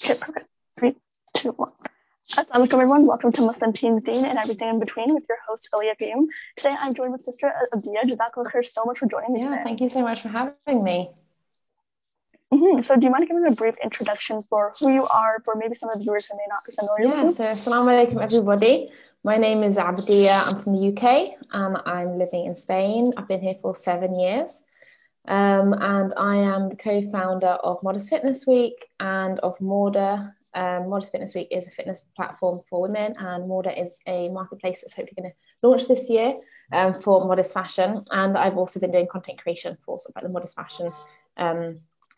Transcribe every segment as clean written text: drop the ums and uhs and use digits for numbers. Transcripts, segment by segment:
Okay, perfect. 3, 2, 1. Assalamualaikum everyone. Welcome to Muslim Teens Deen and Everything in Between with your host Aliyah. Today I'm joined with Sister Abdiya. Jazakallah khair so much for joining me today. Thank you so much for having me. So do you mind giving a brief introduction for who you are, for maybe some of the viewers who may not be familiar with you? So Assalamu alaikum everybody. My name is Abdiya. I'm from the UK. I'm living in Spain. I've been here for 7 years. And I am the co-founder of Modest Fitness Week and of Moowda. Modest Fitness Week is a fitness platform for women, and Moowda is a marketplace that's hopefully going to launch this year for modest fashion. And I've also been doing content creation for sort of like the modest fashion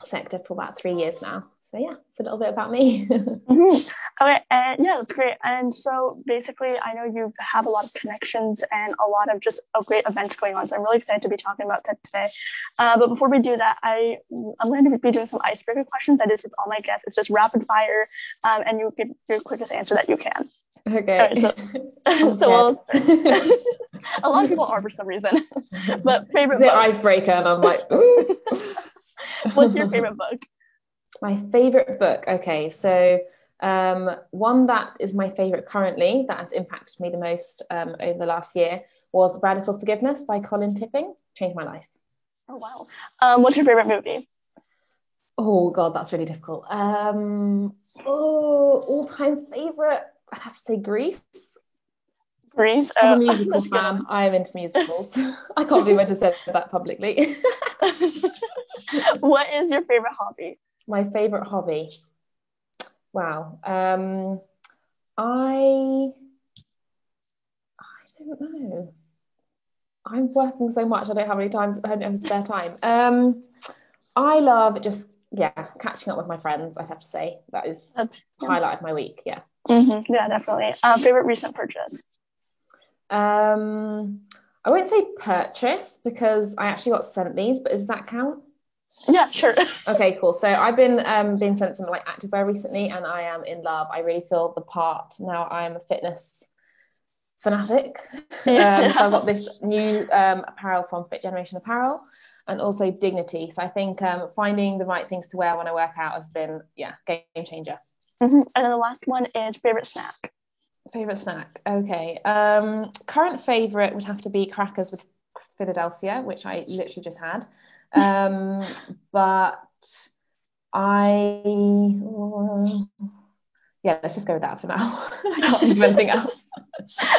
sector for about 3 years now. So yeah, it's a little bit about me. Okay, and yeah, that's great. And so basically, I know you have a lot of connections and a lot of just great events going on. So I'm really excited to be talking about that today. But before we do that, I'm going to be doing some icebreaker questions. That is with all my guests. It's just rapid fire, and you give your quickest answer that you can. Okay. Right, so a lot of people are for some reason. But favorite book? Icebreaker, and I'm like, ooh. What's your favorite book? My favorite book. Okay, so one that is my favorite currently, that has impacted me the most over the last year, was Radical Forgiveness by Colin Tipping. Changed my life. Oh wow. What's your favorite movie? Oh god, that's really difficult. All-time favorite, I'd have to say Grease. Grease. I'm a musical fan. I am into musicals. I can't believe I just said that publicly. What is your favorite hobby? My favorite hobby. Wow. I don't know. I'm working so much. I don't have any time. I don't have spare time. I love just catching up with my friends. I'd have to say that's the highlight of my week. Yeah. Mm-hmm. Yeah, definitely. Favorite recent purchase. I won't say purchase because I actually got sent these, but does that count? Yeah, sure. Okay, cool. So I've been sent some like activewear recently, and I am in love. I really feel the part now. I'm a fitness fanatic. So I've got this new apparel from Fit Generation Apparel, and also Dignity. So I think finding the right things to wear when I work out has been game changer. Mm-hmm. And then the last one is favorite snack. Favorite snack. Okay. Current favorite would have to be crackers with Philadelphia, which I literally just had. But let's just go with that for now. I can't think of anything else.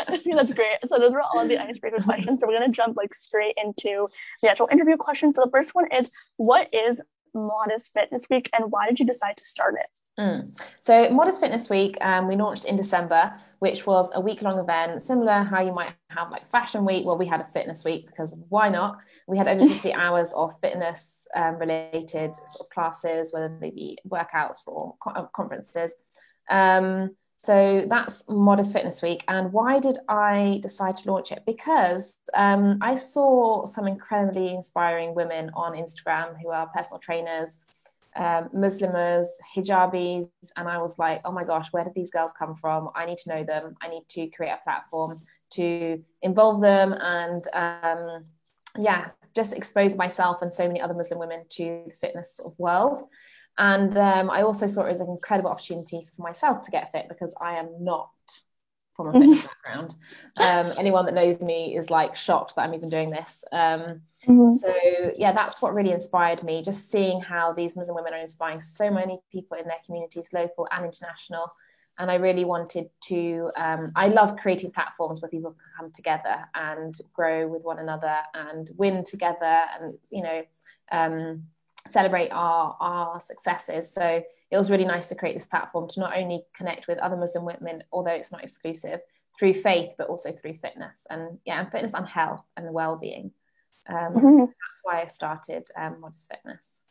I think that's great. So those were all of the icebreaker questions. So we're going to jump straight into the actual interview questions. So the first one is, what is Modest Fitness Week and why did you decide to start it? So Modest Fitness Week, we launched in December, which was a week-long event, similar how you might have like Fashion Week. Well, we had a fitness week because why not? We had over 50 hours of fitness related sort of classes, whether they be workouts or conferences. So that's Modest Fitness Week. And why did I decide to launch it? Because I saw some incredibly inspiring women on Instagram who are personal trainers, Muslims, hijabis, and I was like, oh my gosh, where did these girls come from? I need to know them. I need to create a platform to involve them and just expose myself and so many other Muslim women to the fitness sort of world. And I also saw it as an incredible opportunity for myself to get fit because I am not from a fitness background. Anyone that knows me is like shocked that I'm even doing this. So that's what really inspired me, just seeing how these Muslim women are inspiring so many people in their communities, local and international. And I really wanted to, I love creating platforms where people can come together and grow with one another and win together and, celebrate our successes. So it was really nice to create this platform to not only connect with other Muslim women, although it's not exclusive, through faith, but also through fitness and fitness and health and well-being. So that's why I started Modest Fitness.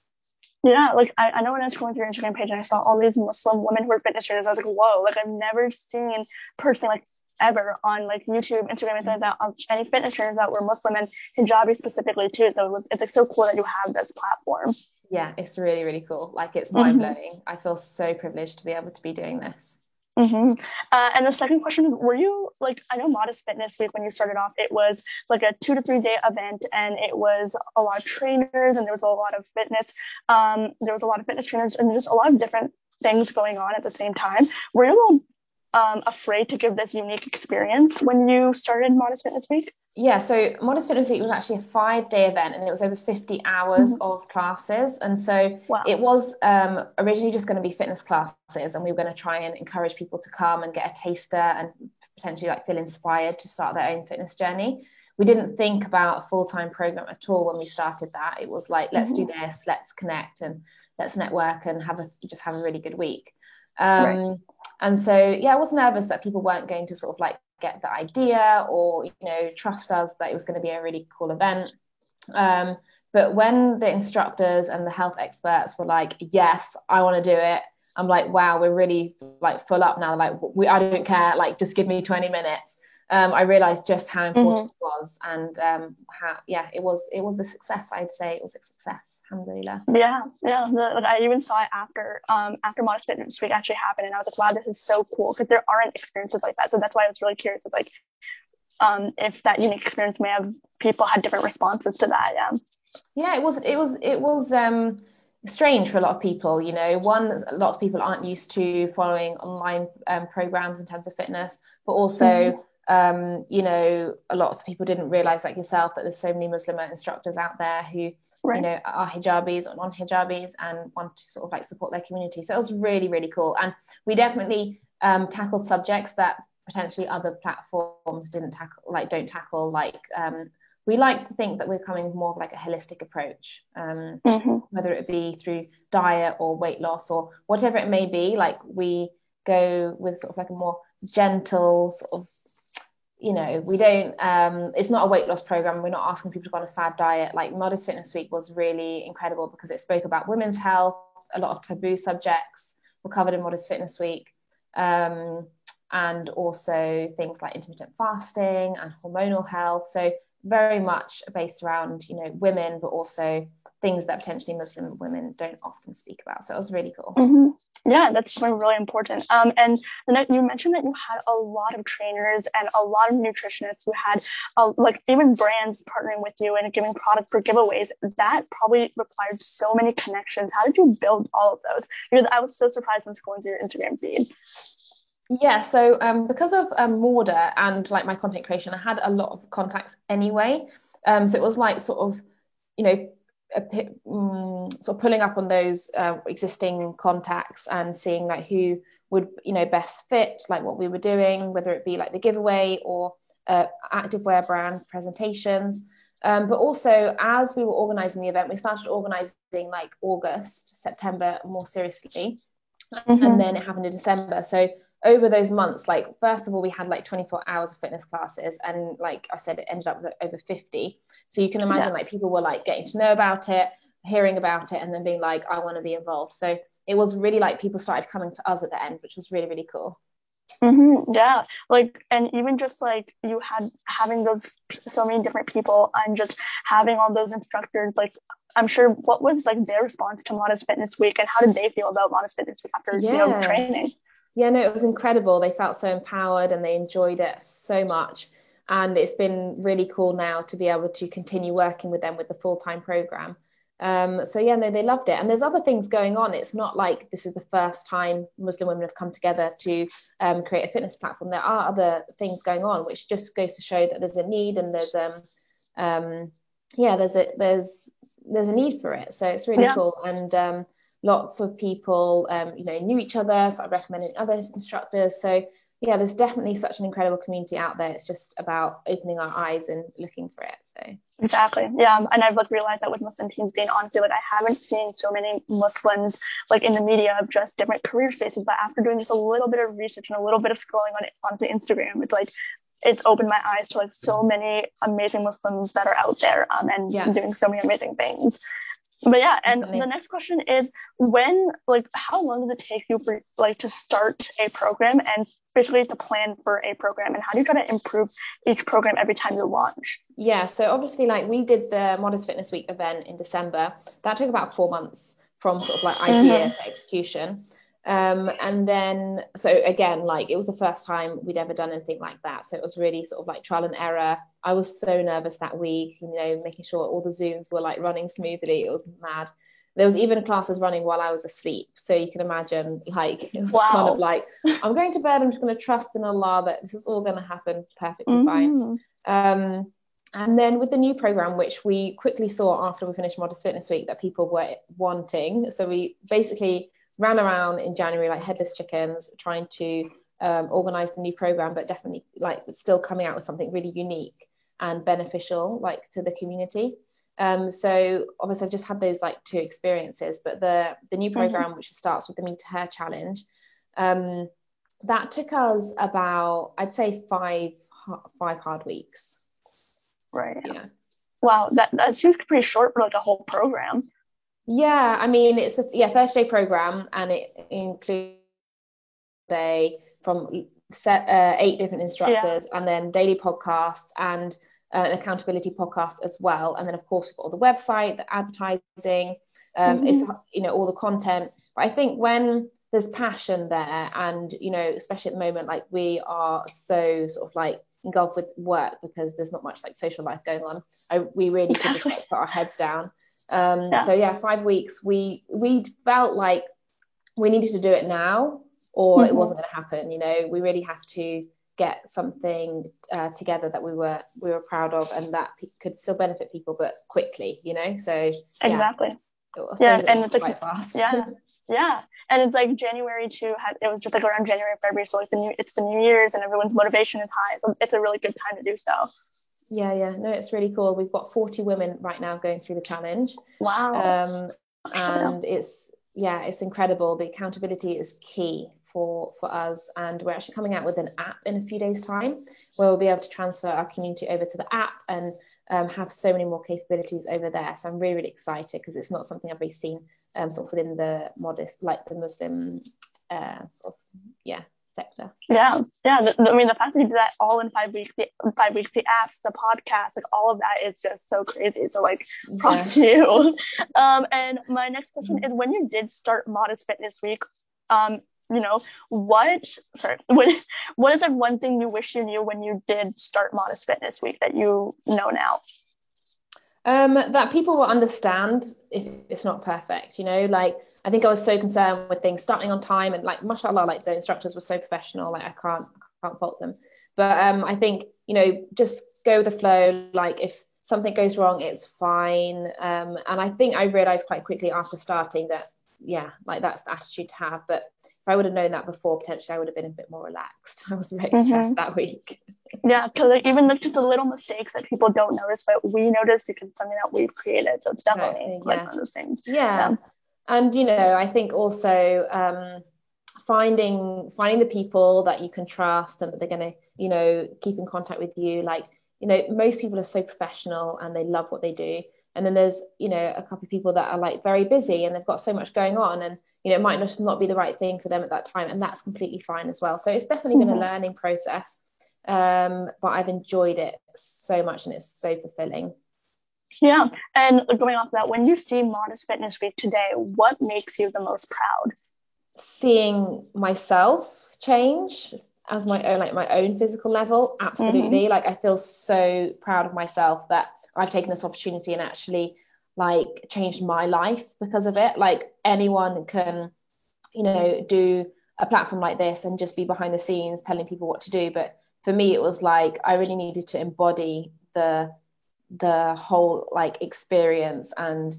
Yeah, I know when I was going through your Instagram page and I saw all these Muslim women who were fitness trainers, I was like, whoa, I've never seen personally ever on YouTube, Instagram, and that any fitness trainers that were Muslim and hijabi specifically too. So it's so cool that you have this platform. Yeah, it's really, really cool. It's mind-blowing. I feel so privileged to be able to be doing this. And the second question is, were you I know Modest Fitness Week, when you started off, it was a 2 to 3 day event, and it was a lot of trainers, and there was a lot of fitness. There was a lot of fitness trainers and just a lot of different things going on at the same time. Were you a little afraid to give this unique experience when you started Modest Fitness Week? Yeah, so Modest Fitness Week was actually a 5-day event, and it was over 50 hours of classes. And so it was originally just going to be fitness classes, and we were going to try and encourage people to come and get a taster and potentially like feel inspired to start their own fitness journey. We didn't think about a full-time program at all when we started that. It was like, let's do this, let's connect and let's network and just have a really good week. And so, yeah, I was nervous that people weren't going to sort of like get the idea or, you know, trust us that it was going to be a really cool event. But when the instructors and the health experts were like, yes, I want to do it, I'm like, wow, we're really like full up now. Like, I don't care. Like, just give me 20 minutes. I realized just how important it was, and it was a success. I'd say it was a success. Alhamdulillah. I even saw it after Modest Fitness Week actually happened, and I was like, wow, this is so cool, because there aren't experiences like that. So that's why I was really curious of like if that unique experience may have people had different responses to that. It was strange for a lot of people. You know, a lot of people aren't used to following online programs in terms of fitness, but also you know, a lot of people didn't realize, like yourself, that there's so many Muslim instructors out there who you know, are hijabis or non-hijabis and want to sort of like support their community. So it was really, really cool. And we definitely tackled subjects that potentially other platforms don't tackle. Like we like to think that we're coming more of like a holistic approach, whether it be through diet or weight loss or whatever it may be. Like we go with sort of like a more gentle sort of, you know, we don't it's not a weight loss program. We're not asking people to go on a fad diet. Like Modest Fitness Week was really incredible because it spoke about women's health. A lot of taboo subjects were covered in Modest Fitness Week, and also things like intermittent fasting and hormonal health. So very much based around, you know, women, but also things that potentially Muslim women don't often speak about. So it was really cool. Yeah, that's really important. And you mentioned that you had a lot of trainers and a lot of nutritionists. You had like even brands partnering with you and giving product for giveaways. That probably required so many connections. How did you build all of those? Because I was so surprised when scrolling through your Instagram feed. Yeah, so because of Moowda and like my content creation, I had a lot of contacts anyway. So it was like sort of, you know, sort of pulling up on those existing contacts and seeing like who would, you know, best fit like what we were doing, whether it be like the giveaway or activewear brand presentations. But also as we were organizing the event, we started organizing like August, September more seriously. And then it happened in December. So over those months, like first of all, we had like 24 hours of fitness classes, and like I said, it ended up with over 50. So you can imagine like people were like getting to know about it, hearing about it, and then being like, I want to be involved. So it was really like people started coming to us at the end, which was really, really cool. Yeah, like, and even just like you having those so many different people and just having all those instructors, like I'm sure, what was like their response to Modest Fitness Week, and how did they feel about Modest Fitness Week after you know, training? Yeah, no, it was incredible. They felt so empowered and they enjoyed it so much. And it's been really cool now to be able to continue working with them with the full-time program. So yeah, no, they loved it. And there's other things going on. It's not like this is the first time Muslim women have come together to create a fitness platform. There are other things going on, which just goes to show that there's a need, and there's there's a need for it. So it's really cool. And lots of people, you know, knew each other, started recommending other instructors. So yeah, there's definitely such an incredible community out there. It's just about opening our eyes and looking for it. So exactly, yeah. And I've like realized that with Muslim teens being, honestly, like I haven't seen so many Muslims like in the media of just different career spaces. But after doing just a little bit of research and a little bit of scrolling on it onto Instagram, it's like it's opened my eyes to like so many amazing Muslims that are out there and doing so many amazing things. But yeah, and the next question is how long does it take you for like to start a program and basically to plan for a program, and how do you try to improve each program every time you launch? Yeah, so obviously like we did the Modest Fitness Week event in December. That took about 4 months from sort of like idea to execution. And then, so again, like it was the first time we'd ever done anything like that. So it was really sort of like trial and error. I was so nervous that week, you know, making sure all the Zooms were like running smoothly. It was mad. there was even classes running while I was asleep. So you can imagine, like, it was Wow. kind of like, I'm going to bed, I'm just going to trust in Allah that this is all going to happen perfectly fine. And then with the new program, which we quickly saw after we finished Modest Fitness Week that people were wanting. So we basically ran around in January like headless chickens, trying to organize the new program, but definitely like still coming out with something really unique and beneficial, like, to the community. So obviously I've just had those like 2 experiences, but the new program, which starts with the Me to Hair challenge, that took us about, I'd say 5 hard weeks. Right. Yeah. Wow, that seems pretty short for like a whole program. Yeah, I mean, it's a 30-day program, and it includes a day from 8 different instructors, and then daily podcasts and an accountability podcast as well. And then of course we've got all the website, the advertising, it's, you know, all the content. But I think when there's passion there, and, you know, especially at the moment, like, we are so sort of like engulfed with work because there's not much like social life going on, we really should just like put our heads down. So yeah, 5 weeks, we felt like we needed to do it now, or it wasn't going to happen. You know, we really have to get something together that we were proud of, and that could still benefit people, but quickly, you know. So exactly. and it's quite fast. Yeah, and it's like January too. It was just like around January, February, so like it's the New Year's, and everyone's motivation is high, so it's a really good time to do so. Yeah, no, it's really cool. We've got 40 women right now going through the challenge. Wow. And it's incredible. The accountability is key for us, and we're actually coming out with an app in a few days' time where we'll be able to transfer our community over to the app and have so many more capabilities over there. So I'm really, really excited, because it's not something I've really seen sort of within the modest, like the Muslim sector. Yeah. I mean, the fact that you do that all in 5 weeks, the apps, the podcast, like all of that is just so crazy. So like, props to you. And my next question is, when you did start Modest Fitness Week, you know, what is like one thing you wish you knew when you did start Modest Fitness Week that you know now? That people will understand if it's not perfect, you know. Like, I think I was so concerned with things starting on time, and like, mashallah, like the instructors were so professional, like I can't fault them. But I think, you know, just go with the flow. Like, if something goes wrong, it's fine. And I think I realized quite quickly after starting that, yeah, like, that's the attitude to have. But if I would have known that before, potentially I would have been a bit more relaxed. I was very stressed that week. Yeah, because like, even like just the little mistakes that people don't notice, but we notice because it's something that we've created. So it's definitely like one of those things. Yeah. And, you know, I think also finding the people that you can trust and that they're going to, you know, keep in contact with you. Like, you know, most people are so professional and they love what they do. And then there's, you know, a couple of people that are like very busy and they've got so much going on, and, you know, it might just not be the right thing for them at that time. And that's completely fine as well. So it's definitely been a learning process. But I've enjoyed it so much, and it's so fulfilling. Yeah. And going off of that, when you see Modest Fitness Week today, what makes you the most proud? Seeing myself change as my own physical level. Absolutely. Like, I feel so proud of myself that I've taken this opportunity and actually like changed my life because of it. Like, anyone can, you know, do a platform like this and just be behind the scenes telling people what to do. But for me, it was like, I really needed to embody the whole like experience and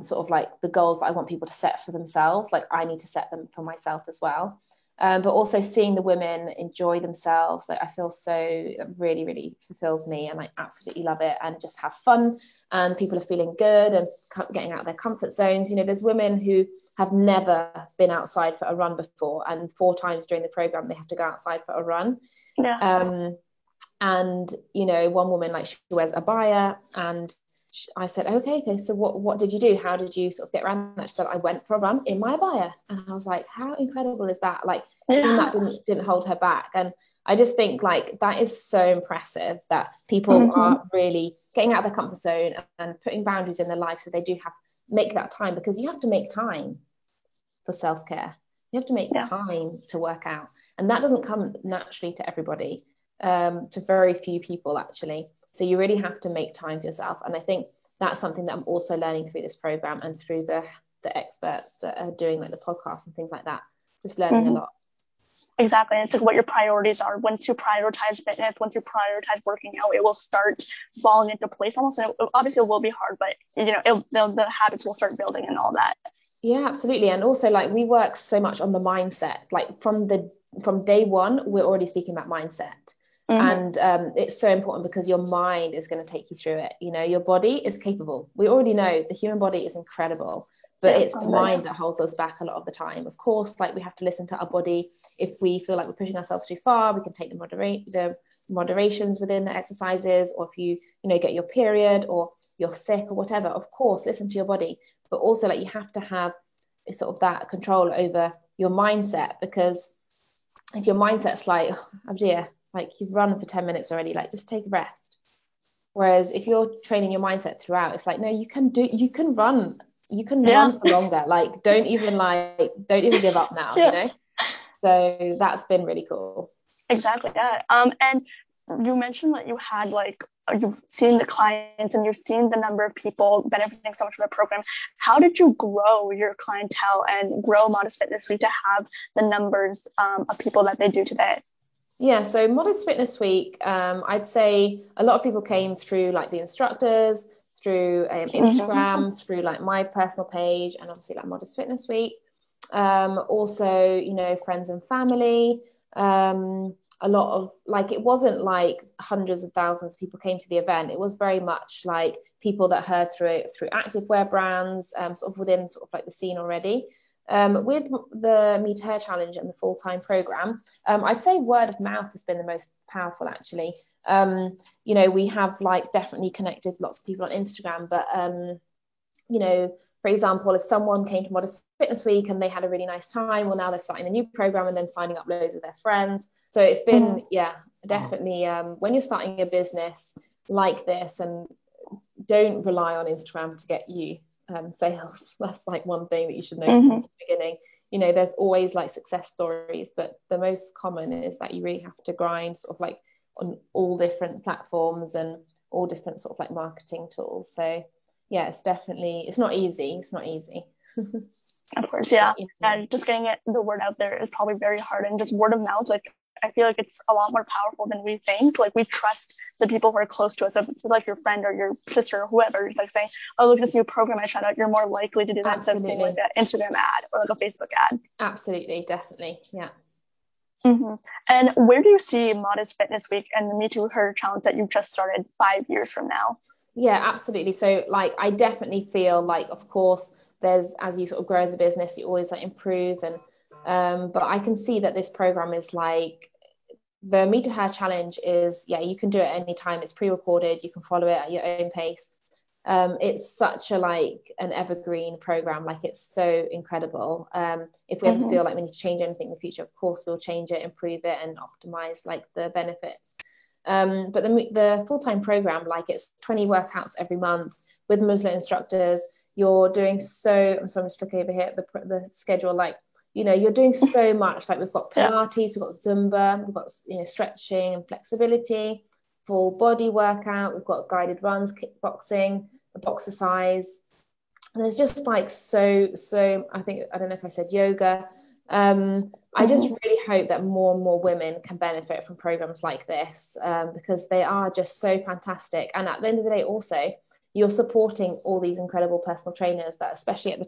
sort of like the goals that I want people to set for themselves. Like, I need to set them for myself as well. But also seeing the women enjoy themselves, like, I feel really, really fulfills me, and I absolutely love it, and just have fun, and people are feeling good and getting out of their comfort zones. You know, there's women who have never been outside for a run before, and 4 times during the program they have to go outside for a run. And, you know, one woman, like, she wears a abaya, and I said, okay, so what did you do? How did you sort of get around that? She said, I went for a run in my abaya. And I was like, how incredible is that? Like, even that didn't hold her back. And I just think, like, that is so impressive that people are really getting out of their comfort zone and putting boundaries in their life, so they do make that time, because you have to make time for self-care. You have to make time to work out, and that doesn't come naturally to everybody, to very few people actually. So you really have to make time for yourself. And I think that's something that I'm also learning through this program and through the experts that are doing like the podcasts and things like that, just learning a lot. Exactly. It's like what your priorities are. Once you prioritize fitness, once you prioritize working out, it will start falling into place almost. And obviously it will be hard, but the habits will start building and all that. Yeah, absolutely. And also like we work so much on the mindset, like from day one, we're already speaking about mindset. And it's so important because your mind is going to take you through it. Your body is capable. We already know the human body is incredible, but it's the mind that holds us back a lot of the time. Of course, like we have to listen to our body. If we feel like we're pushing ourselves too far, we can take the moderations within the exercises, or if you get your period or you're sick or whatever, of course, listen to your body. But also like you have to have sort of that control over your mindset, because if your mindset's like, oh dear, like you've run for 10 minutes already, like just take a rest. Whereas if you're training your mindset throughout, it's like, no, you can run for longer. Like don't even give up now. So that's been really cool. Exactly. Yeah. And you mentioned that you had you've seen the clients and you've seen the number of people benefiting so much from the program. How did you grow your clientele and grow Modest Fitness Week to have the numbers of people that they do today? Yeah, so Modest Fitness Week, I'd say a lot of people came through like the instructors, through Instagram, through like my personal page, and obviously like Modest Fitness Week. Also, friends and family. A lot of like, it wasn't like hundreds of thousands of people came to the event. It was very much like people that heard through activewear brands, sort of within sort of like the scene already. With the Me to Her Challenge and the full-time program, I'd say word of mouth has been the most powerful, actually. We have like definitely connected lots of people on Instagram, but for example, if someone came to Modest Fitness Week and they had a really nice time, well, now they're starting a new program and then signing up loads of their friends. So it's been, definitely when you're starting a business like this, and don't rely on Instagram to get you sales. That's like one thing that you should know from the beginning. There's always like success stories, but the most common is that you really have to grind sort of like on all different platforms and all different sort of like marketing tools. So yeah, it's not easy. Of course, yeah. And just getting the word out there is probably very hard, and just word of mouth, like I feel like it's a lot more powerful than we think. Like we trust the people who are close to us. If it's like your friend or your sister or whoever, like saying, oh, look at this new program I tried out, you're more likely to do that instead of seeing like an Instagram ad or like a Facebook ad. Absolutely, definitely, yeah. And where do you see Modest Fitness Week and the Me Too Her Challenge that you just started 5 years from now? Yeah, absolutely. So like I definitely feel like, of course, there's, as you sort of grow as a business, you always like improve, and but I can see that this program is like, the Me to Her Challenge is, you can do it anytime. It's pre-recorded, you can follow it at your own pace. It's such a like an evergreen program, like it's so incredible. If we ever feel like we need to change anything in the future, of course we'll change it, improve it, and optimize like the benefits. But the full-time program, like it's 20 workouts every month with Muslim instructors. You're doing I'm just looking over here at the schedule, like, you're doing so much. Like we've got Pilates, we've got Zumba, we've got, stretching and flexibility, full body workout. We've got guided runs, kickboxing, the boxercise. And there's just like, so, I don't know if I said yoga. I just really hope that more and more women can benefit from programs like this, because they are just so fantastic. And at the end of the day, also, you're supporting all these incredible personal trainers that, especially at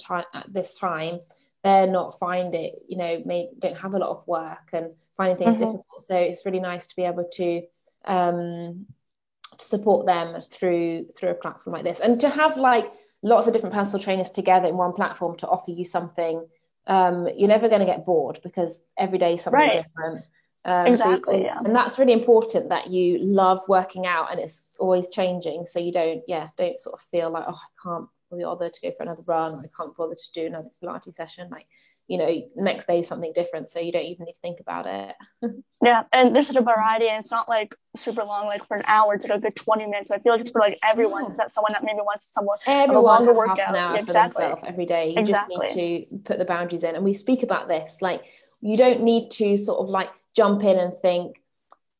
this time, they're not finding, don't have a lot of work and finding things difficult. So it's really nice to be able to support them through a platform like this, and to have like lots of different personal trainers together in one platform to offer you something. You're never going to get bored, because every day is something different. Exactly. And that's really important, that you love working out and it's always changing. So you don't sort of feel like, oh, I can't bother to go for another run, or I can't bother to do another Pilates session. Like, next day is something different, so you don't even need to think about it. Yeah, and there's such a variety, and it's not like super long, like for an hour. It's like a good 20 minutes. So I feel like it's for like everyone. It's not someone that maybe wants everyone a longer has workout. Half an hour for themselves every day. You just need to put the boundaries in, and we speak about this. Like, you don't need to sort of like jump in and think,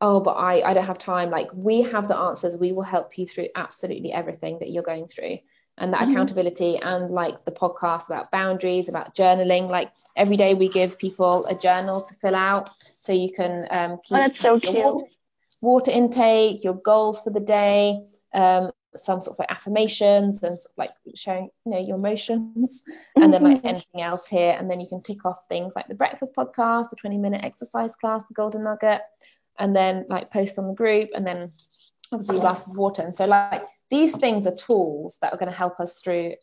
oh, but I don't have time. Like, we have the answers. We will help you through absolutely everything that you're going through. And that accountability, and like the podcast about boundaries, about journaling. Like, every day we give people a journal to fill out, so you can keep that's so your cute. water intake, your goals for the day, some sort of like affirmations, and sort of like showing, you know, your emotions, and then like anything else here. And then you can tick off things like the breakfast podcast, the 20-minute exercise class, the golden nugget, and then like post on the group, and then obviously glasses of water. And so like these things are tools that are going to help us through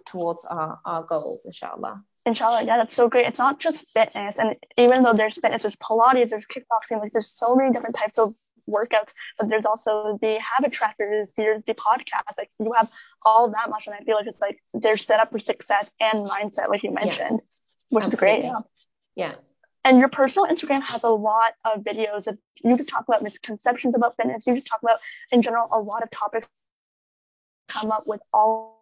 towards our goals, inshallah. Inshallah, yeah, that's so great. It's not just fitness, and even though there's fitness, there's Pilates, there's kickboxing, like there's so many different types of workouts, but there's also the habit trackers, there's the podcast, like you have all that much, and I feel like it's like they're set up for success and mindset, like you mentioned, which Absolutely. is great. Yeah. And your personal Instagram has a lot of videos of you just talk about misconceptions about fitness, you just talk about in general a lot of topics, come up with all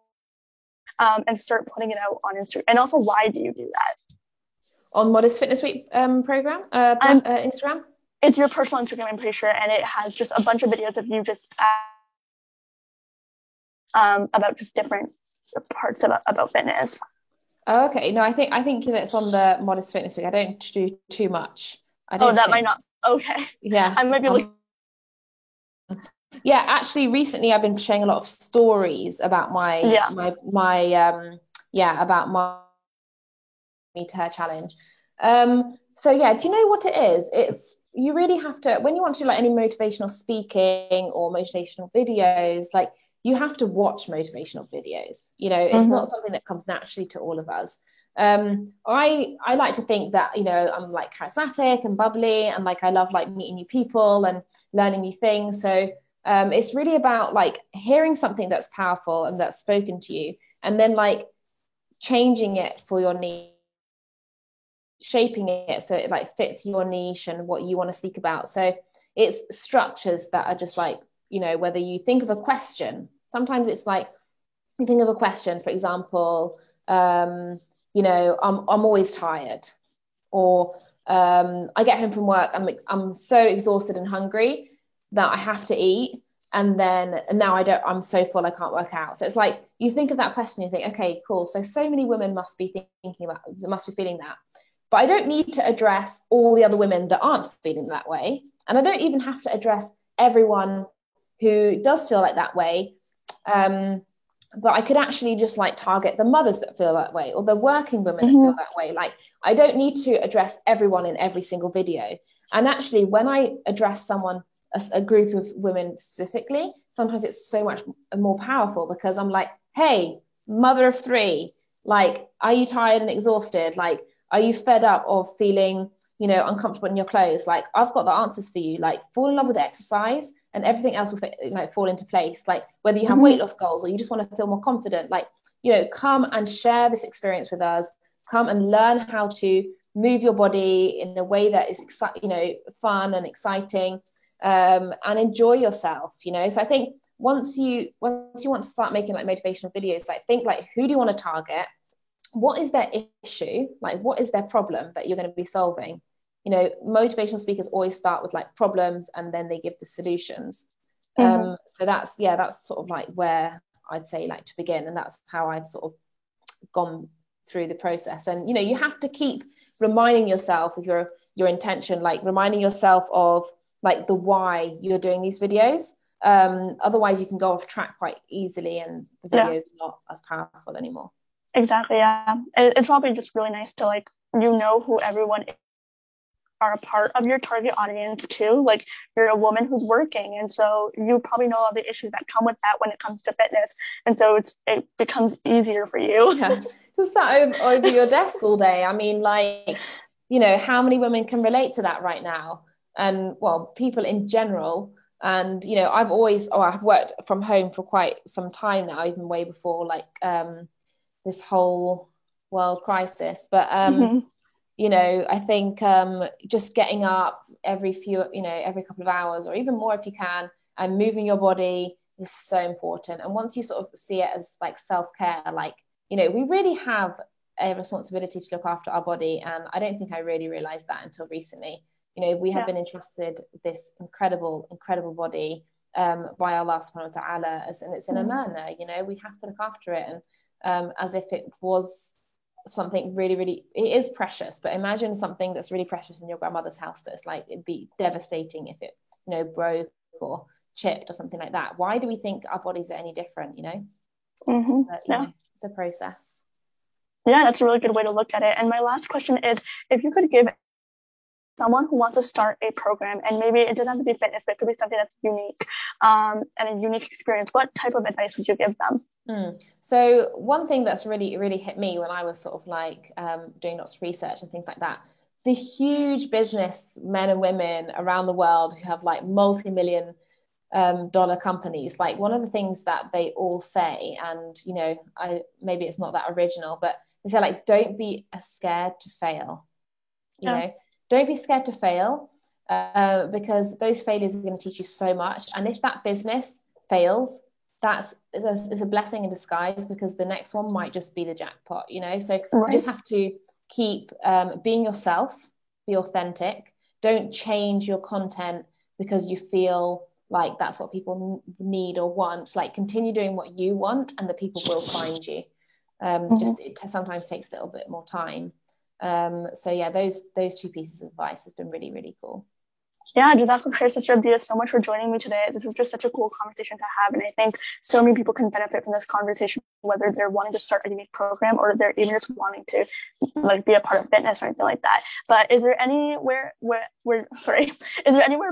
and start putting it out on Instagram. And also, why do you do that? On Modest Fitness Week program, Instagram? It's your personal Instagram, I'm pretty sure, and it has just a bunch of videos of you just about just different parts about fitness. Oh, okay. No, I think that's on the Modest Fitness Week. I don't do too much. Might not. Okay. Yeah. I might be looking. Yeah, actually, recently I've been sharing a lot of stories about about my Me to Her challenge. So yeah, do you know what it is? It's, you really have to, when you want to do like any motivational speaking or motivational videos, like you have to watch motivational videos. You know, it's not something that comes naturally to all of us. I like to think that, you know, I'm like charismatic and bubbly, and like I love like meeting new people and learning new things. So it's really about like hearing something that's powerful and that's spoken to you, and then like changing it for your needs, shaping it so it like fits your niche and what you want to speak about. So it's structures that are just like, you know, whether you think of a question, sometimes it's like you think of a question, for example, you know, I'm always tired, or I get home from work, I'm so exhausted and hungry that I have to eat, and now I'm so full I can't work out. So it's like you think of that question, you think, okay, cool, so many women must be feeling that, but I don't need to address all the other women that aren't feeling that way, and I don't even have to address everyone who does feel like that way. But I could actually just like target the mothers that feel that way, or the working women that feel that way. Like, I don't need to address everyone in every single video. And actually, when I address a group of women specifically, sometimes it's so much more powerful, because I'm like, hey, mother of three, like, are you tired and exhausted? Like, are you fed up of feeling, you know, uncomfortable in your clothes? Like, I've got the answers for you. Like, fall in love with exercise, and everything else will fall into place. Like, whether you have weight loss goals or you just want to feel more confident, like, you know, come and share this experience with us. Come and learn how to move your body in a way that is fun and exciting, and enjoy yourself. You know, so I think once you want to start making like motivational videos, like, think like, who do you want to target? What is their issue? Like, what is their problem that you're going to be solving? You know, motivational speakers always start with like problems, and then they give the solutions. So that's sort of like where I'd say like to begin, and that's how I've sort of gone through the process. And you know, you have to keep reminding yourself of your intention, like reminding yourself of like the why you're doing these videos. Otherwise you can go off track quite easily, and the video is not as powerful anymore. Exactly. Yeah, it's probably just really nice to like, you know, who everyone are a part of your target audience too. Like, you're a woman who's working, and so you probably know all the issues that come with that when it comes to fitness, and so it becomes easier for you. Just sat over your desk all day. I mean, like, you know, how many women can relate to that right now? And well, people in general. And you know, I've worked from home for quite some time now, even way before like this whole world crisis. But you know, I think just getting up every couple of hours, or even more if you can, and moving your body is so important. And once you sort of see it as like self-care, like, you know, we really have a responsibility to look after our body. And I don't think I really realized that until recently. You know, we have been entrusted this incredible body by Allah subhanahu wa ta'ala, and it's in a manner, you know, we have to look after it, and as if it was something really, really, it is precious, but imagine something that's really precious in your grandmother's house that's like, it'd be devastating if it, you know, broke or chipped or something like that. Why do we think our bodies are any different, you know? But, you know, it's a process. Yeah, that's a really good way to look at it. And my last question is, if you could give someone who wants to start a program, and maybe it doesn't have to be fitness, but it could be something that's unique and a unique experience, what type of advice would you give them? So one thing that's really, really hit me when I was sort of like doing lots of research and things like that, the huge business men and women around the world who have like multi-million dollar companies, like one of the things that they all say, and you know, maybe it's not that original, but they say like, don't be scared to fail, you know, don't be scared to fail, because those failures are going to teach you so much. And if that business fails, is a blessing in disguise, because the next one might just be the jackpot, you know. So you just have to keep being yourself, be authentic, don't change your content because you feel like that's what people need or want. Like, continue doing what you want and the people will find you. Just it sometimes takes a little bit more time. So yeah, those two pieces of advice has been really, really cool. Yeah, Jazakallah khair, Sister Abdiya, so much for joining me today. This is just such a cool conversation to have, and I think so many people can benefit from this conversation, whether they're wanting to start a unique program or they're even just wanting to like be a part of fitness or anything like that. But is there anywhere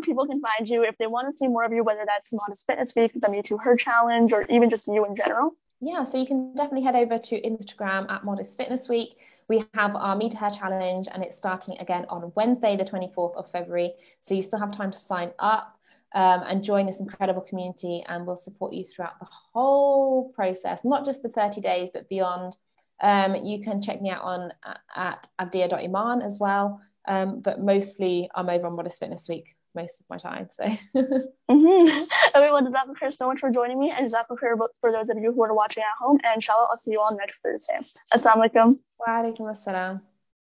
people can find you if they want to see more of you, whether that's Modest Fitness Week, the Me Too Her Challenge, or even just you in general? Yeah, so you can definitely head over to Instagram at Modest Fitness Week. We have our Me to Her challenge, and it's starting again on Wednesday, the 24th of February. So you still have time to sign up and join this incredible community, and we'll support you throughout the whole process, not just the 30 days, but beyond. You can check me out at Abdiya.Iman as well. But mostly I'm over on Modest Fitness Week most of my time. So Everyone, Jazakallah khair so much for joining me, and Jazakallah khair for those of you who are watching at home, and inshallah I'll see you all next Thursday. Assalamu alaikum. Wa alaikum assalam.